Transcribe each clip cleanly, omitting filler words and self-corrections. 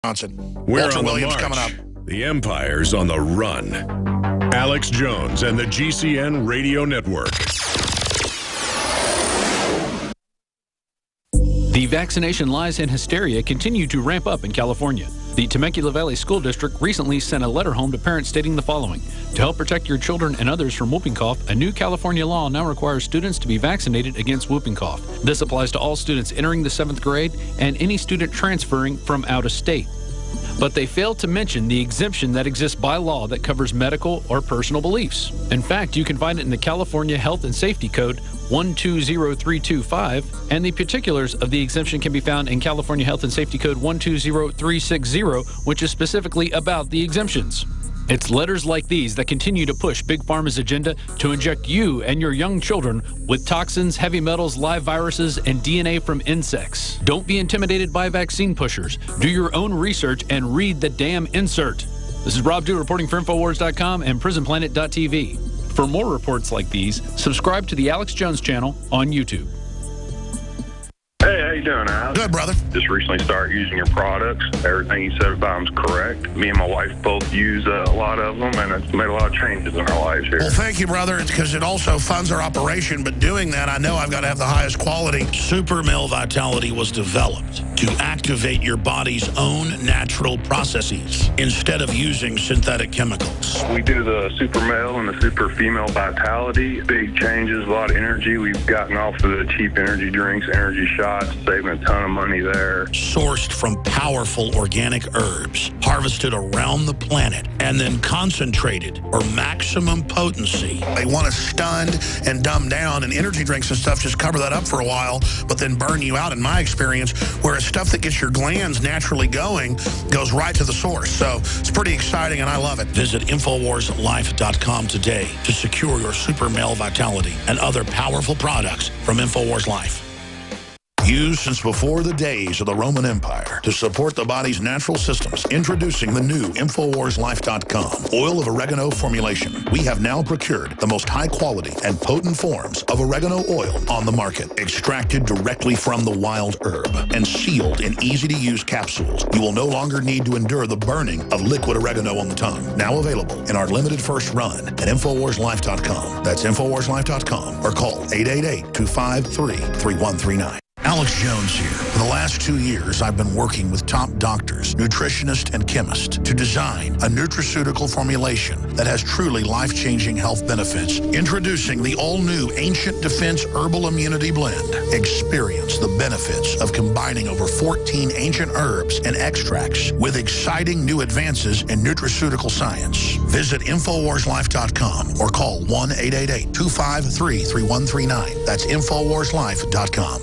We're Walter on Williams the march. coming up. The Empire's on the run. Alex Jones and the GCN Radio Network. The vaccination lies and hysteria continue to ramp up in California. The Temecula Valley School District recently sent a letter home to parents stating the following: to help protect your children and others from whooping cough, a new California law now requires students to be vaccinated against whooping cough. This applies to all students entering the 7th grade and any student transferring from out of state. But they failed to mention the exemption that exists by law that covers medical or personal beliefs. In fact, you can find it in the California Health and Safety Code 120325, and the particulars of the exemption can be found in California Health and Safety Code 120360, which is specifically about the exemptions. It's letters like these that continue to push Big Pharma's agenda to inject you and your young children with toxins, heavy metals, live viruses, and DNA from insects. Don't be intimidated by vaccine pushers. Do your own research and read the damn insert. This is Rob Dew reporting for Infowars.com and PrisonPlanet.tv. For more reports like these, subscribe to the Alex Jones channel on YouTube. Hey, how you doing, Alex? Good, brother. Just recently started using your products. Everything you said about them's correct. Me and my wife both use a lot of them, and it's made a lot of changes in our lives here. Well, thank you, brother, because it also funds our operation. But doing that, I know I've got to have the highest quality. Super Male Vitality was developed to activate your body's own natural processes instead of using synthetic chemicals. We do the Super Male and the Super Female Vitality. Big changes, a lot of energy. We've gotten off of the cheap energy drinks, energy shots, saving a ton of money there. Sourced from powerful organic herbs, harvested around the planet, and then concentrated for maximum potency. They want to stun and dumb down, and energy drinks and stuff just cover that up for a while, but then burn you out, in my experience, whereas stuff that gets your glands naturally going goes right to the source. So it's pretty exciting, and I love it. Visit InfoWarsLife.com today to secure your Super Male Vitality and other powerful products from InfoWars Life. Used since before the days of the Roman Empire to support the body's natural systems. Introducing the new InfoWarsLife.com oil of oregano formulation. We have now procured the most high quality and potent forms of oregano oil on the market. Extracted directly from the wild herb and sealed in easy-to-use capsules. You will no longer need to endure the burning of liquid oregano on the tongue. Now available in our limited first run at InfoWarsLife.com. That's InfoWarsLife.com or call 888-253-3139. Alex Jones here. For the last 2 years, I've been working with top doctors, nutritionists, and chemists to design a nutraceutical formulation that has truly life-changing health benefits. Introducing the all-new Ancient Defense Herbal Immunity Blend. Experience the benefits of combining over 14 ancient herbs and extracts with exciting new advances in nutraceutical science. Visit InfoWarsLife.com or call 1-888-253-3139. That's InfoWarsLife.com.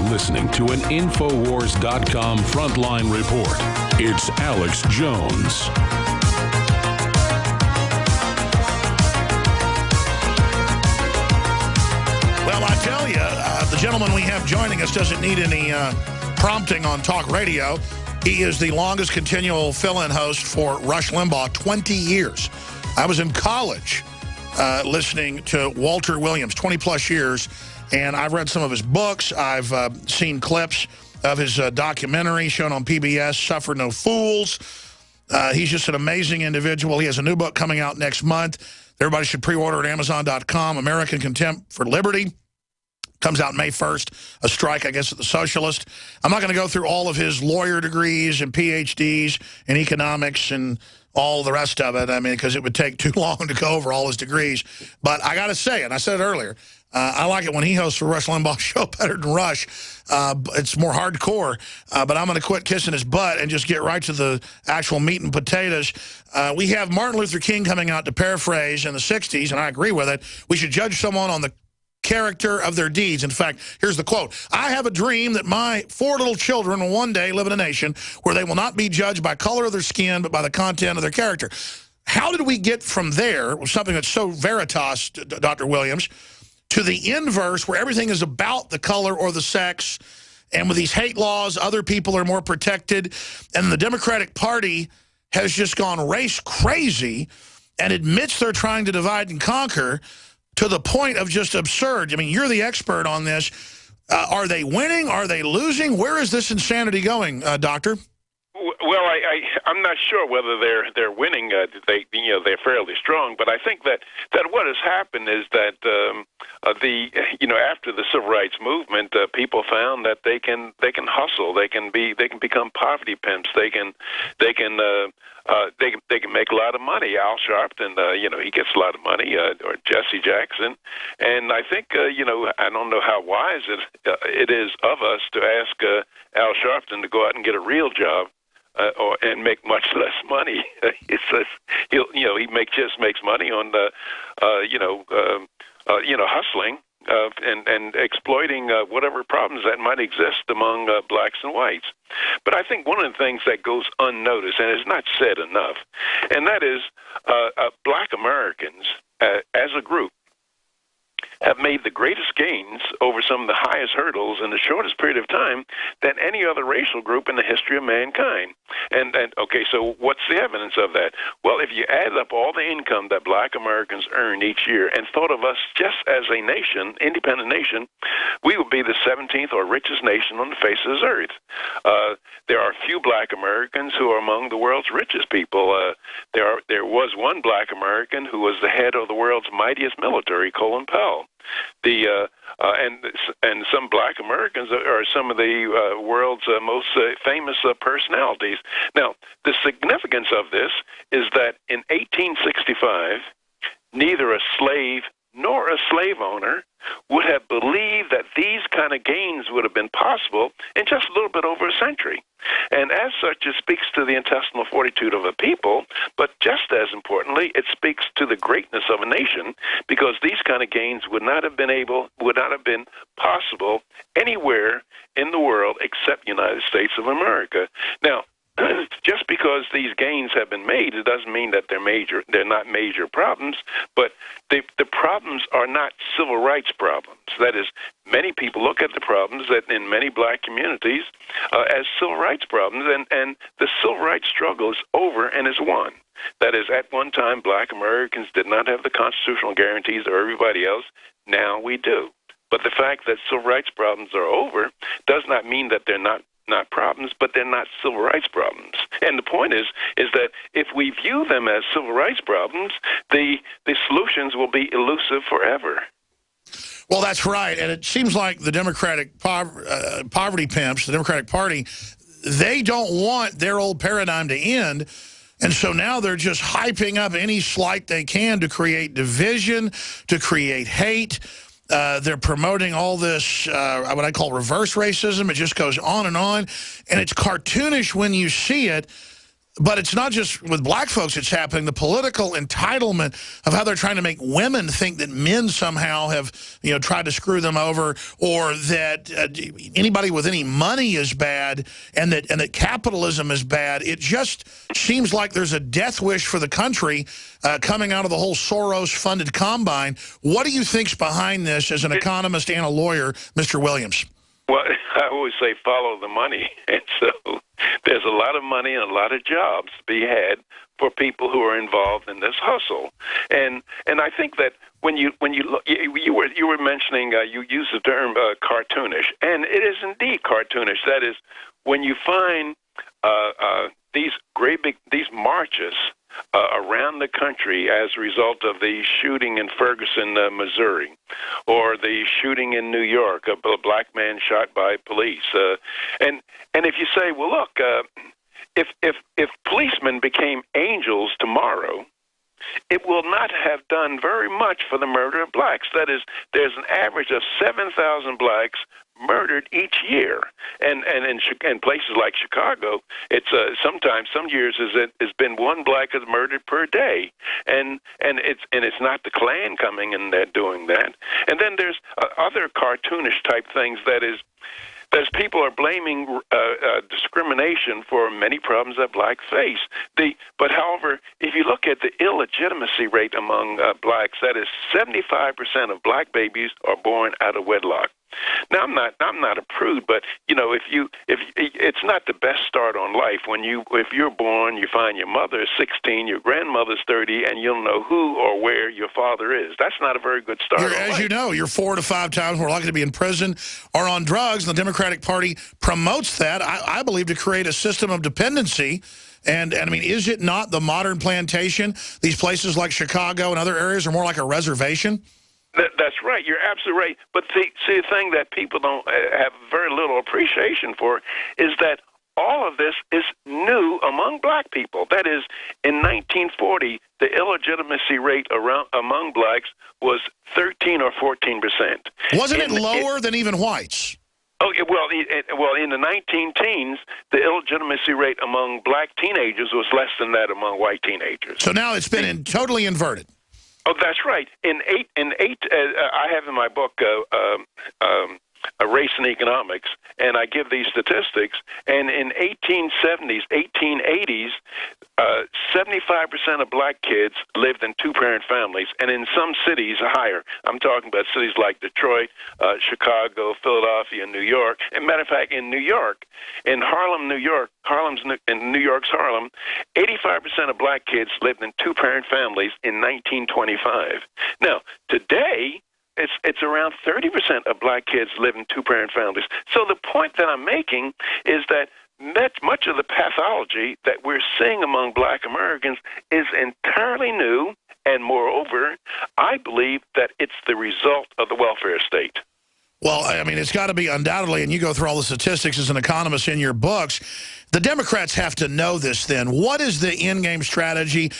Listening to an Infowars.com frontline report. It's Alex Jones. Well, I tell you, the gentleman we have joining us doesn't need any prompting on talk radio. He is the longest continual fill-in host for Rush Limbaugh, 20 years. I was in college listening to Walter Williams, 20-plus years. And I've read some of his books. I've seen clips of his documentary shown on PBS, Suffer No Fools. He's just an amazing individual. He has a new book coming out next month. Everybody should pre-order at Amazon.com, American Contempt for Liberty. Comes out May 1st, a strike, I guess, at the Socialist. I'm not going to go through all of his lawyer degrees and PhDs in economics and all the rest of it, I mean, because it would take too long to go over all his degrees. But I got to say, and I said it earlier, I like it when he hosts for Rush Limbaugh's show better than Rush. It's more hardcore, but I'm going to quit kissing his butt and just get right to the actual meat and potatoes. We have Martin Luther King coming out to paraphrase in the 60s, and I agree with it. We should judge someone on the character of their deeds. In fact, here's the quote. I have a dream that my 4 little children will one day live in a nation where they will not be judged by color of their skin, but by the content of their character. How did we get from there, with something that's so veritas, Dr. Williams, to the inverse where everything is about the color or the sex, and with these hate laws, other people are more protected, and the Democratic Party has just gone race crazy and admits they're trying to divide and conquer to the point of just absurd. I mean, you're the expert on this. Are they winning? Are they losing? Where is this insanity going, Doctor? Well, I'm not sure whether they're winning. They're fairly strong, but I think that what has happened is that after the civil rights movement, people found that they can hustle, they can become poverty pimps, they can make a lot of money. Al Sharpton, he gets a lot of money, or Jesse Jackson, and I think I don't know how wise it is of us to ask Al Sharpton to go out and get a real job. And make much less money. He just makes money on hustling and exploiting whatever problems that might exist among blacks and whites. But I think one of the things that goes unnoticed and is not said enough, and that is black Americans as a group have made the greatest gains over some of the highest hurdles in the shortest period of time than any other racial group in the history of mankind. And okay, so what's the evidence of that? Well, if you add up all the income that black Americans earn each year and thought of us just as a nation, independent nation, we would be the 17th or richest nation on the face of this earth. There are few black Americans who are among the world's richest people. There was one black American who was the head of the world's mightiest military, Colin Powell. And some black Americans are some of the world's most famous personalities. Now, the significance of this is that in 1865, neither a slave nor a slave owner would have believed that these kind of gains would have been possible in just a little bit over a century. And as such, it speaks to the intestinal fortitude of a people, but just as importantly, it speaks to the greatness of a nation, because these kind of gains would not have been possible anywhere in the world except the United States of America. Now, just because these gains have been made, it doesn't mean that they're not major problems, but the problems are not civil rights problems. That is, many people look at the problems that in many black communities as civil rights problems, and the civil rights struggle is over and is won. That is, at one time, black Americans did not have the constitutional guarantees of everybody else. Now we do. But the fact that civil rights problems are over does not mean that they're not problems, but they're not civil rights problems. And the point is that if we view them as civil rights problems, the solutions will be elusive forever. Well, that's right. And it seems like the Democratic poverty pimps, the Democratic Party, they don't want their old paradigm to end. And so now they're just hyping up any slight they can to create division, to create hate. They're promoting all this, what I call reverse racism. It just goes on. And it's cartoonish when you see it. But it's not just with black folks it's happening. The political entitlement of how they're trying to make women think that men somehow have, tried to screw them over, or that anybody with any money is bad, and that capitalism is bad. It just seems like there's a death wish for the country coming out of the whole Soros-funded combine. What do you think's behind this as an economist and a lawyer, Mr. Williams? Well, I always say follow the money. And so there's a lot of money and a lot of jobs to be had for people who are involved in this hustle. And I think that when you look, you were mentioning, you used the term cartoonish, and it is indeed cartoonish. That is, when you find these marches around the country as a result of the shooting in Ferguson, Missouri, or the shooting in New York, a black man shot by police. And if you say, well, look, if policemen became angels tomorrow, it will not have done very much for the murder of blacks. That is, there's an average of 7,000 blacks murdered each year, and in places like Chicago, it's sometimes some years it's been one black is murdered per day, and it's not the Klan coming and they're doing that. And then there's other cartoonish type things. That is, as people are blaming discrimination for many problems that blacks face. But however, if you look at the illegitimacy rate among blacks, that is 75% of black babies are born out of wedlock. Now, I'm not a prude, but if it's not the best start on life when if you're born, you find your mother is 16, your grandmother's 30, and you'll know who or where your father is. That's not a very good start. As you know, you're 4 to 5 times more likely to be in prison or on drugs. And the Democratic Party promotes that, I believe, to create a system of dependency. And I mean, is it not the modern plantation? These places like Chicago and other areas are more like a reservation? That's right. You're absolutely right. But see, the thing that people don't have very little appreciation for is that all of this is new among black people. That is, in 1940, the illegitimacy rate among blacks was 13 or 14%. Wasn't it lower than even whites? Okay, well, in the 19-teens, the illegitimacy rate among black teenagers was less than that among white teenagers. So now it's been totally inverted. Oh, that's right. I have in my book a Race in Economics, and I give these statistics. And in 1870s, 1880s, 75% of black kids lived in two-parent families, and in some cities higher. I'm talking about cities like Detroit, Chicago, Philadelphia, New York. And matter of fact, in New York, in Harlem, New York, in New York's Harlem, 85% of black kids lived in two-parent families in 1925. Now, today, it's around 30% of black kids live in two-parent families. So the point that I'm making is that much of the pathology that we're seeing among black Americans is entirely new, and moreover, I believe that it's the result of the welfare state. Well, I mean, it's got to be undoubtedly, and you go through all the statistics as an economist in your books, the Democrats have to know this then. What is the end-game strategy?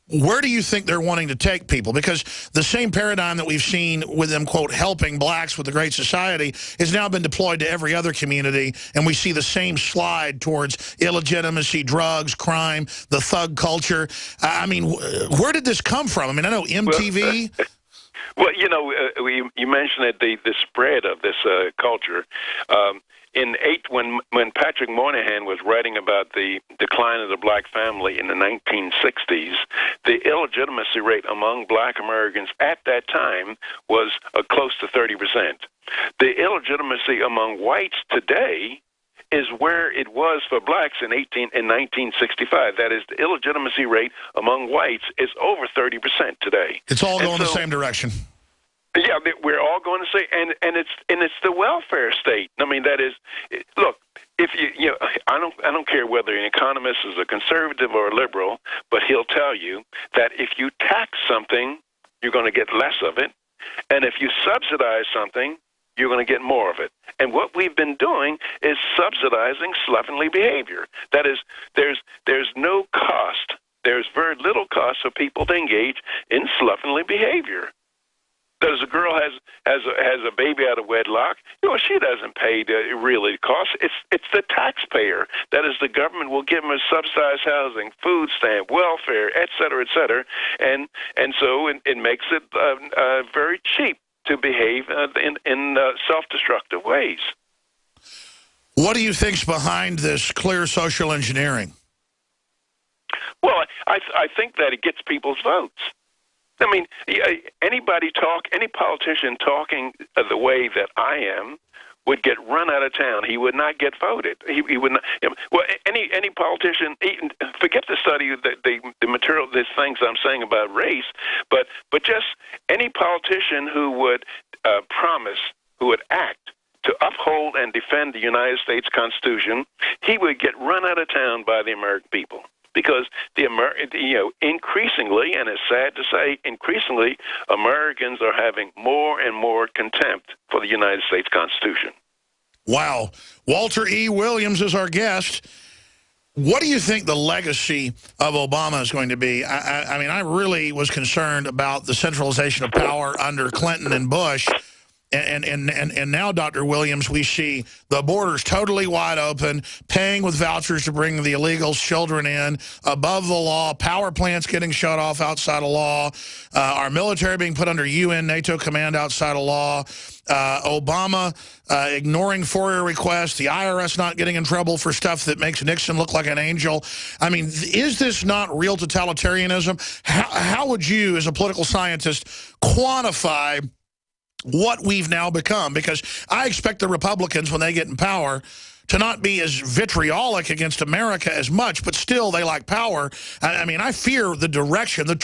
Where do you think they're wanting to take people? Because the same paradigm that we've seen with them, quote, helping blacks with the Great Society has now been deployed to every other community, and we see the same slide towards illegitimacy, drugs, crime, the thug culture. I mean, where did this come from? I mean, I know MTV... Well, you mentioned that the spread of this culture. When Patrick Moynihan was writing about the decline of the black family in the 1960s, the illegitimacy rate among black Americans at that time was close to 30%. The illegitimacy among whites today is where it was for blacks in 1965. That is, the illegitimacy rate among whites is over 30% today. It's all going the same direction. Yeah, we're all going to say, and it's the welfare state. I mean, that is, look, if I don't care whether an economist is a conservative or a liberal, but he'll tell you that if you tax something, you're going to get less of it, and if you subsidize something, you're going to get more of it. And what we've been doing is subsidizing slovenly behavior. That is, there's no cost. There's very little cost for people to engage in slovenly behavior. As a girl has a baby out of wedlock, she doesn't pay the really cost. It's the taxpayer. That is, the government will give them a subsidized housing, food stamp, welfare, et cetera, and so it makes it very cheap to behave in self-destructive ways. What do you think's behind this clear social engineering? Well, I think that it gets people's votes. I mean, any politician talking the way that I am would get run out of town. He would not get voted. He would not. Well, any politician, forget the study, the material, these things I'm saying about race, but just any politician who would promise, who would act to uphold and defend the United States Constitution, he would get run out of town by the American people. Because increasingly, and it's sad to say, increasingly, Americans are having more and more contempt for the United States Constitution. Wow. Walter E. Williams is our guest. What do you think the legacy of Obama is going to be? I mean, I really was concerned about the centralization of power under Clinton and Bush. And now, Dr. Williams, we see the borders totally wide open, paying with vouchers to bring the illegal children in, above the law, power plants getting shut off outside of law, our military being put under UN, NATO command outside of law, Obama ignoring FOIA requests, the IRS not getting in trouble for stuff that makes Nixon look like an angel. I mean, is this not real totalitarianism? How would you, as a political scientist, quantify what we've now become, because I expect the Republicans, when they get in power, to not be as vitriolic against America as much, but still they like power. I mean, I fear the direction, the